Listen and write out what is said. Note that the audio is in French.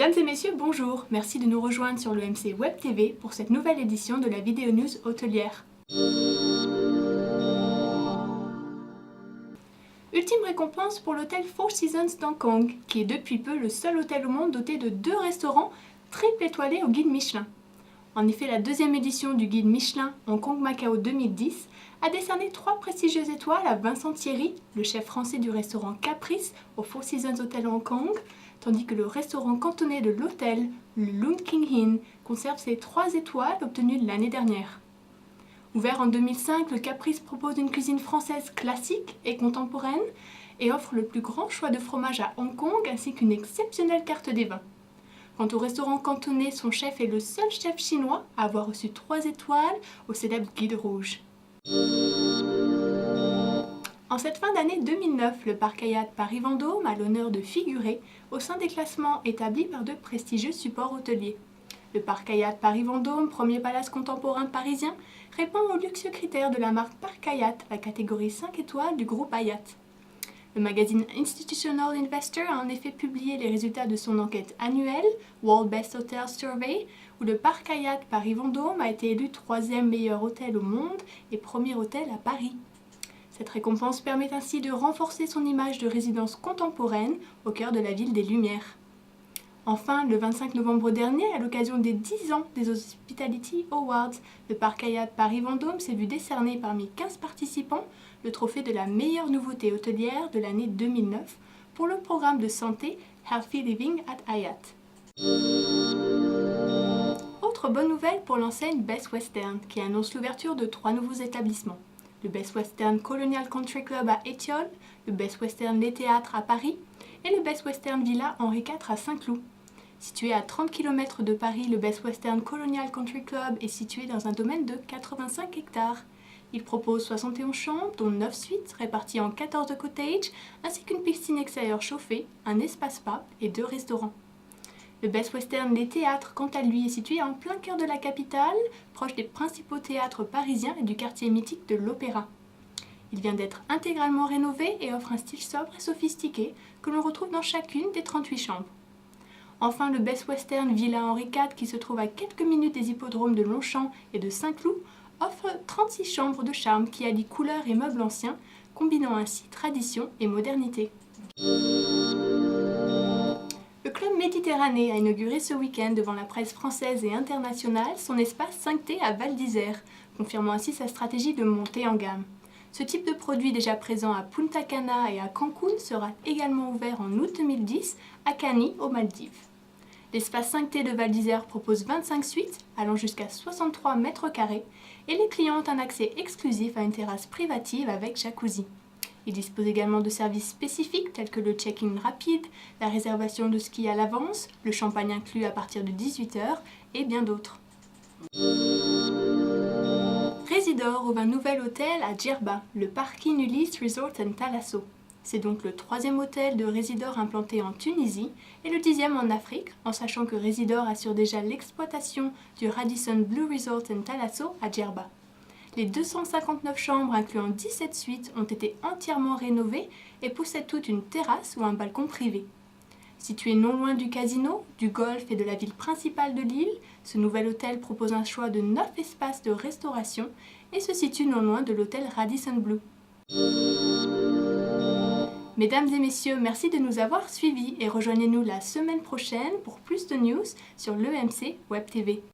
Mesdames et messieurs, bonjour. Merci de nous rejoindre sur l'EMC Web TV pour cette nouvelle édition de la vidéo news hôtelière. Ultime récompense pour l'hôtel Four Seasons d'Hong Kong, qui est depuis peu le seul hôtel au monde doté de 2 restaurants triple étoilés au guide Michelin. En effet, la deuxième édition du guide Michelin Hong Kong-Macao 2010 a décerné 3 prestigieuses étoiles à Vincent Thierry, le chef français du restaurant Caprice au Four Seasons Hotel Hong Kong, tandis que le restaurant cantonais de l'hôtel, le Lung King Inn, conserve ses 3 étoiles obtenues l'année dernière. Ouvert en 2005, le Caprice propose une cuisine française classique et contemporaine et offre le plus grand choix de fromage à Hong Kong ainsi qu'une exceptionnelle carte des vins. Quant au restaurant cantonais, son chef est le seul chef chinois à avoir reçu 3 étoiles au célèbre Guide Rouge. En cette fin d'année 2009, le parc Hyatt Paris-Vendôme a l'honneur de figurer au sein des classements établis par de prestigieux supports hôteliers. Le parc Hyatt Paris-Vendôme, premier palace contemporain parisien, répond aux luxueux critères de la marque Parc Hyatt, la catégorie 5 étoiles du groupe Hyatt. Le magazine Institutional Investor a en effet publié les résultats de son enquête annuelle World Best Hotel Survey, où le parc Hyatt Paris-Vendôme a été élu 3e meilleur hôtel au monde et premier hôtel à Paris. Cette récompense permet ainsi de renforcer son image de résidence contemporaine au cœur de la ville des Lumières. Enfin, le 25 novembre dernier, à l'occasion des 10 ans des Hospitality Awards, le parc Hyatt Paris-Vendôme s'est vu décerner parmi 15 participants le trophée de la meilleure nouveauté hôtelière de l'année 2009 pour le programme de santé Healthy Living at Hyatt. Autre bonne nouvelle pour l'enseigne Best Western, qui annonce l'ouverture de 3 nouveaux établissements. Le Best Western Colonial Country Club à Étiole, le Best Western Les Théâtres à Paris et le Best Western Villa Henri IV à Saint-Cloud. Situé à 30 km de Paris, le Best Western Colonial Country Club est situé dans un domaine de 85 hectares. Il propose 71 chambres, dont 9 suites réparties en 14 cottages, ainsi qu'une piscine extérieure chauffée, un espace spa et 2 restaurants. Le Best Western Les Théâtres, quant à lui, est situé en plein cœur de la capitale, proche des principaux théâtres parisiens et du quartier mythique de l'Opéra. Il vient d'être intégralement rénové et offre un style sobre et sophistiqué que l'on retrouve dans chacune des 38 chambres. Enfin, le Best Western Villa Henri IV, qui se trouve à quelques minutes des hippodromes de Longchamp et de Saint-Cloud, offre 36 chambres de charme qui allient couleurs et meubles anciens, combinant ainsi tradition et modernité. Le Club Méditerranée a inauguré ce week-end devant la presse française et internationale son espace 5T à Val d'Isère, confirmant ainsi sa stratégie de montée en gamme. Ce type de produit déjà présent à Punta Cana et à Cancun sera également ouvert en août 2010 à Cani, aux Maldives. L'espace 5T de Val d'Isère propose 25 suites allant jusqu'à 63 mètres carrés et les clients ont un accès exclusif à une terrasse privative avec jacuzzi. Il dispose également de services spécifiques tels que le check-in rapide, la réservation de ski à l'avance, le champagne inclus à partir de 18 h et bien d'autres. Residor ouvre un nouvel hôtel à Djerba, le Parking Ulysse Resort and Thalasso. C'est donc le 3e hôtel de Residor implanté en Tunisie et le 10e en Afrique, en sachant que Residor assure déjà l'exploitation du Radisson Blu Resort and Thalasso à Djerba. Les 259 chambres incluant 17 suites ont été entièrement rénovées et possèdent toutes une terrasse ou un balcon privé. Situé non loin du casino, du golf et de la ville principale de l'île, ce nouvel hôtel propose un choix de 9 espaces de restauration et se situe non loin de l'hôtel Radisson Blu. Mesdames et messieurs, merci de nous avoir suivis et rejoignez-nous la semaine prochaine pour plus de news sur l'EMC Web TV.